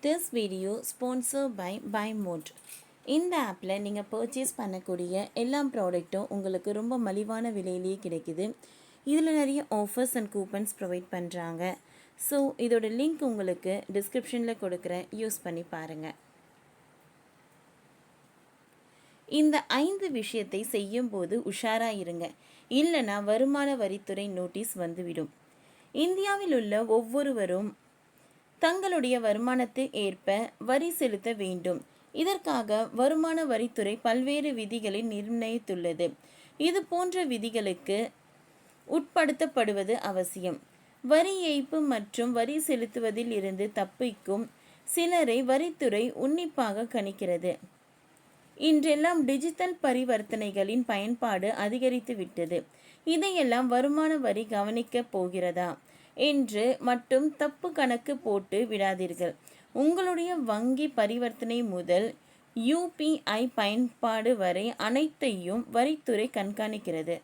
This video sponsored by BuyMode. இந்த ஆப்பில் நீங்கள் பர்ச்சேஸ் பண்ணக்கூடிய எல்லா ப்ராடக்ட்டும் உங்களுக்கு ரொம்ப மலிவான விலையிலேயே கிடைக்குது. இதில் நிறைய ஆஃபர்ஸ் அண்ட் கூப்பன்ஸ் ப்ரொவைட் பண்ணுறாங்க. ஸோ இதோட லிங்க் உங்களுக்கு டிஸ்கிரிப்ஷனில் கொடுக்குறேன், யூஸ் பண்ணி பாருங்கள். இந்த 5 விஷயத்தை செய்யும்போது உஷாராக இருங்க, இல்லைனா வருமான வரித்துறை நோட்டீஸ் வந்துவிடும். இந்தியாவில் உள்ள ஒவ்வொருவரும் தங்களுடைய வருமானத்தை ஏற்ப வரி செலுத்த வேண்டும். இதற்காக வருமான வரித்துறை பல்வேறு விதிகளை நிர்ணயித்துள்ளது. இது போன்ற விதிகளுக்கு உட்படுத்தப்படுவது அவசியம். வரி ஏய்ப்பு மற்றும் வரி செலுத்துவதில் இருந்து தப்பிக்கும் சிலரை வரித்துறை உன்னிப்பாக கணிக்கிறது. இன்றெல்லாம் டிஜிட்டல் பரிவர்த்தனைகளின் பயன்பாடு அதிகரித்து விட்டது. இதையெல்லாம் வருமான வரி கவனிக்கப் போகிறதா என்று மட்டும் தப்பு கணக்கு போட்டு விடாதீர்கள். உங்களுடைய வங்கி பரிவர்த்தனை முதல் UPI பயன்பாடு வரை அனைத்தையும் வரித்துறை கண்காணிக்கிறது.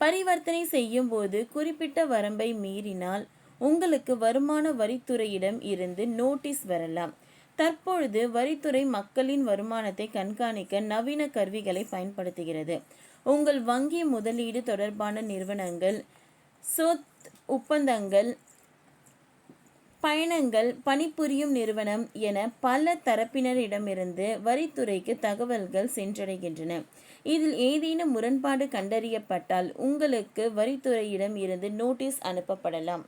பரிவர்த்தனை செய்யும் போது குறிப்பிட்ட வரம்பை மீறினால் உங்களுக்கு வருமான வரித்துறையிடம் இருந்து நோட்டீஸ் வரலாம். தற்பொழுது வரித்துறை மக்களின் வருமானத்தை கண்காணிக்க நவீன கருவிகளை பயன்படுத்துகிறது. உங்கள் வங்கி முதலீடு தொடர்பான நிறுவனங்கள், சொத்து ஒப்பந்தங்கள், பயணங்கள், பணிபுரியும் நிறுவனம் என பல தரப்பினரிடமிருந்து வரித்துறைக்கு தகவல்கள் சென்றடைகின்றன. இதில் ஏதேனும் முரண்பாடு கண்டறியப்பட்டால் உங்களுக்கு வரித்துறையிடம் இருந்து நோட்டீஸ் அனுப்பப்படலாம்.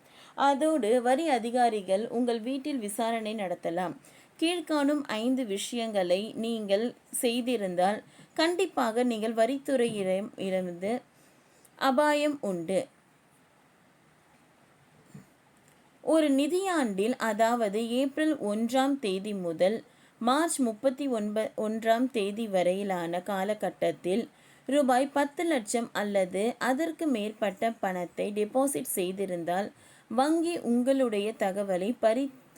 அதோடு வரி அதிகாரிகள் உங்கள் வீட்டில் விசாரணை நடத்தலாம். கீழ்காணும் 5 விஷயங்களை நீங்கள் செய்திருந்தால் கண்டிப்பாக நீங்கள் வரித்துறையிடமிருந்து அபாயம் உண்டு. ஒரு நிதியாண்டில், அதாவது ஏப்ரல் 1ஆம் தேதி முதல் மார்ச் 31ஆம் தேதி வரையிலான காலகட்டத்தில் ரூபாய் 10 லட்சம் அல்லது அதற்கு மேற்பட்ட பணத்தை டெபாசிட் செய்திருந்தால் வங்கி உங்களுடைய தகவலை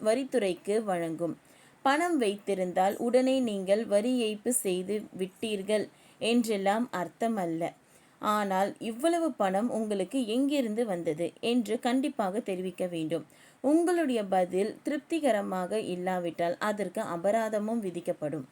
வரித்துறைக்கு வழங்கும். பணம் வைத்திருந்தால் உடனே நீங்கள் வரி ஏய்ப்பு செய்து விட்டீர்கள் என்றெல்லாம் அர்த்தமல்ல. ஆனால் இவ்வளவு பணம் உங்களுக்கு எங்கிருந்து வந்தது என்று கண்டிப்பாக தெரிவிக்க வேண்டும். உங்களுடைய பதில் திருப்திகரமாக இல்லாவிட்டால் அதற்கு அபராதமும் விதிக்கப்படும்.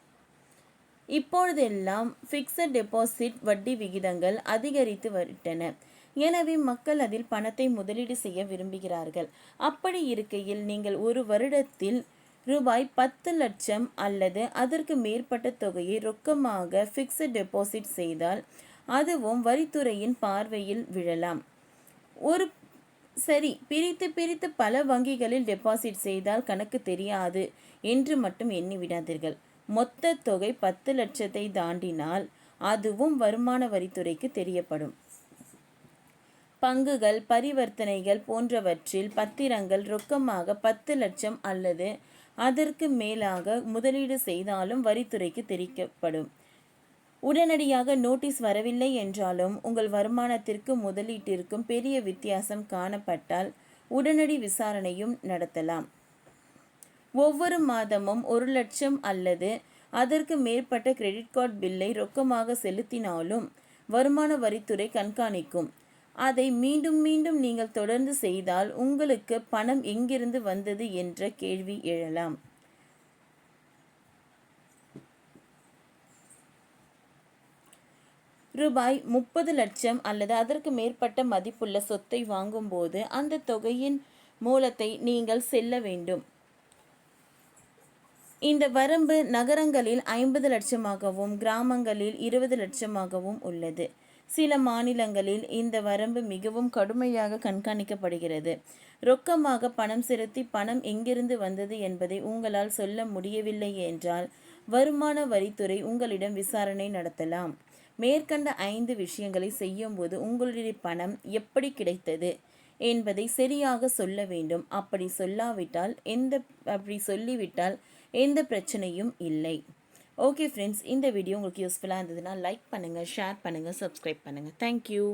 இப்பொழுதெல்லாம் ஃபிக்ஸட் டெபாசிட் வட்டி விகிதங்கள் அதிகரித்து விட்டன. எனவே மக்கள் அதில் பணத்தை முதலீடு செய்ய விரும்புகிறார்கள். அப்படி இருக்கையில் நீங்கள் ஒரு வருடத்தில் ரூபாய் 10 லட்சம் அல்லது அதற்கு மேற்பட்ட தொகையை ரொக்கமாக ஃபிக்ஸட் டெபாசிட் செய்தால் அதுவும் வரித்துறையின் பார்வையில் விழலாம். பிரித்து பல வங்கிகளில் டெபாசிட் செய்தால் கணக்கு தெரியாது என்று மட்டும் எண்ணிவிடாதீர்கள். மொத்த தொகை 10 லட்சத்தை தாண்டினால் அதுவும் வருமான வரித்துறைக்கு தெரியப்படும். பங்குகள், பரிவர்த்தனைகள் போன்றவற்றில் பத்திரங்கள் ரொக்கமாக 10 லட்சம் அல்லது அதற்கு மேலாக முதலீடு செய்தாலும் வரித்துறைக்கு தெரிவிக்கப்படும். உடனடியாக நோட்டீஸ் வரவில்லை என்றாலும் உங்கள் வருமானத்திற்கும் முதலீட்டிற்கும் பெரிய வித்தியாசம் காணப்பட்டால் உடனடி விசாரணையும் நடத்தலாம். ஒவ்வொரு மாதமும் 1 லட்சம் அல்லது அதற்கு மேற்பட்ட கிரெடிட் கார்டு பில்லை ரொக்கமாக செலுத்தினாலும் வருமான வரித்துறை கண்காணிக்கும். அதை மீண்டும் மீண்டும் நீங்கள் தொடர்ந்து செய்தால் உங்களுக்கு பணம் எங்கிருந்து வந்தது என்ற கேள்வி எழலாம். ரூபாய் 30 லட்சம் அல்லது அதற்கு மேற்பட்ட மதிப்புள்ள சொத்தை வாங்கும்போது அந்த தொகையின் மூலத்தை நீங்கள் செல்ல வேண்டும். இந்த வரம்பு நகரங்களில் 50 லட்சமாகவும் கிராமங்களில் 20 லட்சமாகவும் உள்ளது. சில மாநிலங்களில் இந்த வரம்பு மிகவும் கடுமையாக கண்காணிக்கப்படுகிறது. ரொக்கமாக பணம் செலுத்தி பணம் எங்கிருந்து வந்தது என்பதை உங்களால் சொல்ல முடியவில்லை என்றால் வருமான வரித்துறை உங்களிடம் விசாரணை நடத்தலாம். மேற்கண்ட 5 விஷயங்களை செய்யும்போது உங்களுடைய பணம் எப்படி கிடைத்தது என்பதை சரியாக சொல்ல வேண்டும். அப்படி சொல்லிவிட்டால் எந்த பிரச்சனையும் இல்லை. ஓகே ஃப்ரெண்ட்ஸ், இந்த வீடியோ உங்களுக்கு யூஸ்ஃபுல்லாக இருந்ததுன்னா லைக் பண்ணுங்கள், ஷேர் பண்ணுங்கள், சப்ஸ்கிரைப் பண்ணுங்கள். தேங்க்யூ.